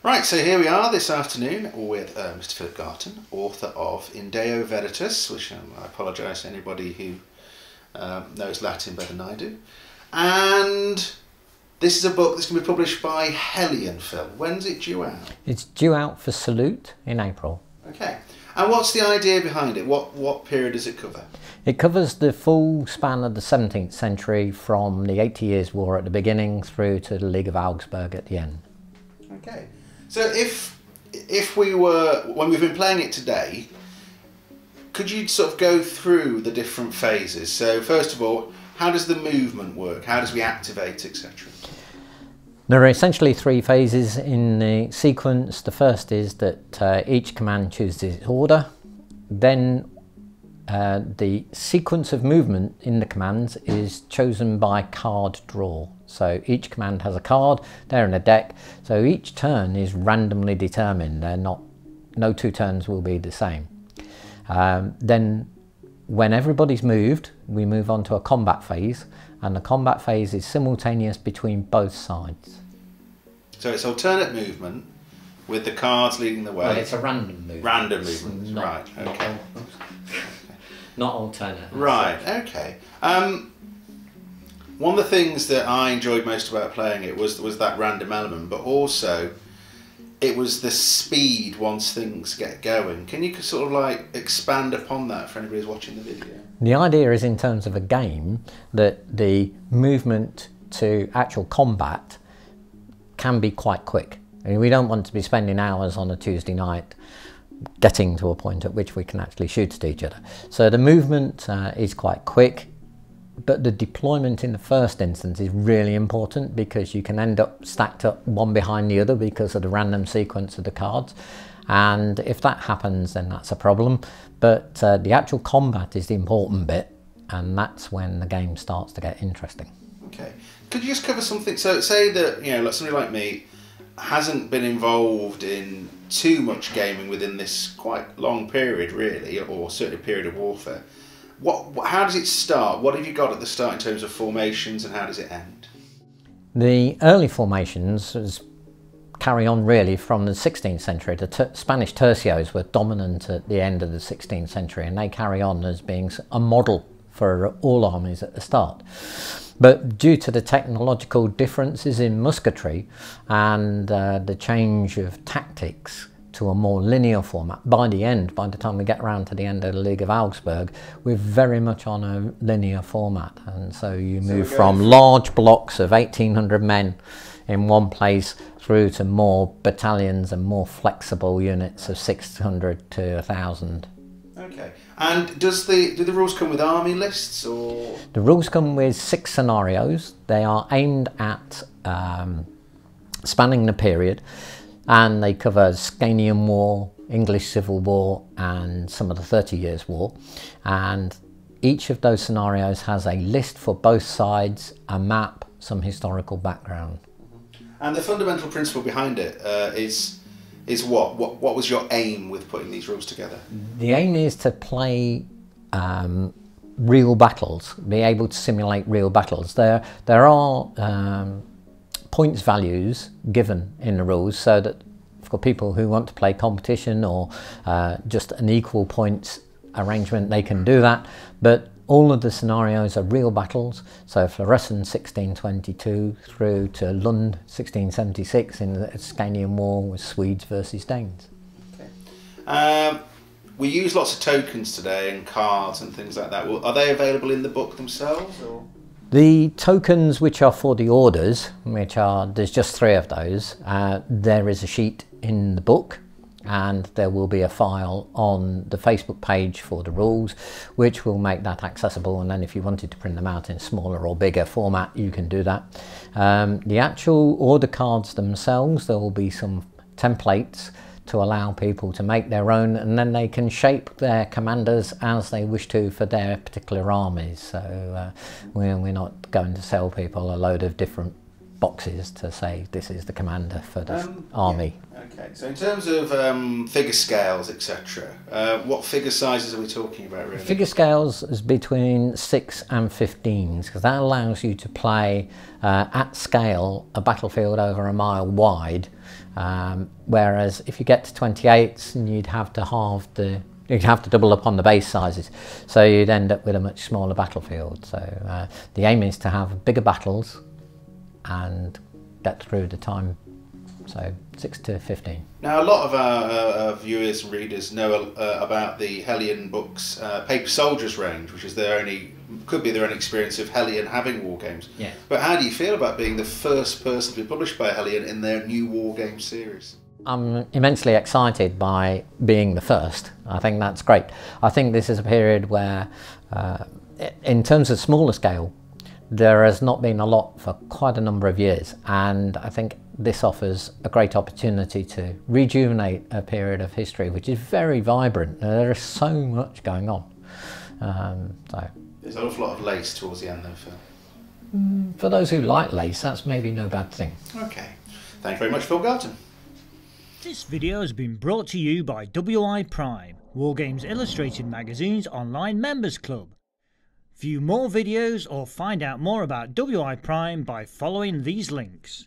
Right, so here we are this afternoon with Mr. Philip Garton, author of Deo Veritas, which I apologise to anybody who knows Latin better than I do. And this is a book that's going to be published by Helion, Phil. When's it due out? It's due out for Salute in April. Okay. And what's the idea behind it? What period does it cover? It covers the full span of the 17th century, from the 80 Years' War at the beginning through to the League of Augsburg at the end. Okay. So if we were, when we've been playing it today, could you sort of go through the different phases? So first of all, how does the movement work? How does we activate, etc.? There are essentially three phases in the sequence. The first is that each command chooses its order. Then the sequence of movement in the commands is chosen by card draw. So each command has a card, they're in a deck, so each turn is randomly determined. No two turns will be the same. Then when everybody's moved, we move on to a combat phase, and the combat phase is simultaneous between both sides. So it's alternate movement with the cards leading the way. Well, it's a random movement. Random movement, right, okay. Not alternate. Right, okay. One of the things that I enjoyed most about playing it was that random element, but also it was the speed once things get going. Can you sort of like expand upon that for anybody who's watching the video? The idea is, in terms of a game, that the movement to actual combat can be quite quick. I mean, we don't want to be spending hours on a Tuesday night getting to a point at which we can actually shoot at each other. So the movement is quite quick, but the deployment in the first instance is really important, because you can end up stacked up one behind the other because of the random sequence of the cards, and if that happens, then that's a problem. But the actual combat is the important bit, and that's when the game starts to get interesting. Okay, could you just cover something? So say that, you know, like somebody like me hasn't been involved in too much gaming within this quite long period, really, or certainly a period of warfare. How does it start? What have you got at the start in terms of formations, and how does it end? The early formations carry on really from the 16th century. The Spanish tercios were dominant at the end of the 16th century, and they carry on as being a model for all armies at the start. But due to the technological differences in musketry and the change of tactics to a more linear format, by the time we get around to the end of the League of Augsburg, we're very much on a linear format, and so you move from large blocks of 1,800 men in one place through to more battalions and more flexible units of 600 to 1,000. Okay, and do the rules come with army lists, or? The rules come with 6 scenarios. They are aimed at spanning the period, and they cover Scanian War, English Civil War, and some of the 30 Years' War. And each of those scenarios has a list for both sides, a map, some historical background. And the fundamental principle behind it is what? What was your aim with putting these rules together? The aim is to play real battles, be able to simulate real battles. There are points values given in the rules, so that for people who want to play competition or just an equal points arrangement, they can do that. But all of the scenarios are real battles, so Florestan 1622 through to Lund 1676 in the Scanian War with Swedes versus Danes. Okay. We use lots of tokens today and cards and things like that. Are they available in the book themselves, or? The tokens which are for the orders, there's just 3 of those, there is a sheet in the book, and there will be a file on the Facebook page for the rules, which will make that accessible, and then if you wanted to print them out in smaller or bigger format, you can do that. The actual order cards themselves, there will be some templates to allow people to make their own, and then they can shape their commanders as they wish to for their particular armies. So we're not going to sell people a load of different boxes to say this is the commander for this army. Yeah. Okay, so in terms of figure scales, etc., what figure sizes are we talking about really? Figure scales is between 6 and 15s, because that allows you to play at scale a battlefield over a mile wide, whereas if you get to 28s, you'd have to double up on the base sizes, so you'd end up with a much smaller battlefield. So the aim is to have bigger battles and get through the time. So 6 to 15. Now, a lot of our viewers and readers know about the Helion books Paper Soldiers range, which is could be their only experience of Helion having war games. Yeah. But how do you feel about being the first person to be published by Helion in their new war game series? I'm immensely excited by being the first. I think that's great. I think this is a period where, in terms of smaller scale, there has not been a lot for quite a number of years, and I think this offers a great opportunity to rejuvenate a period of history which is very vibrant. There is so much going on. There's an awful lot of lace towards the end though, Phil. For those who like lace, that's maybe no bad thing. Okay. Thank you very much, Phil Galton. This video has been brought to you by WI Prime, Wargames Illustrated Magazine's online members club. View more videos or find out more about WI Prime by following these links.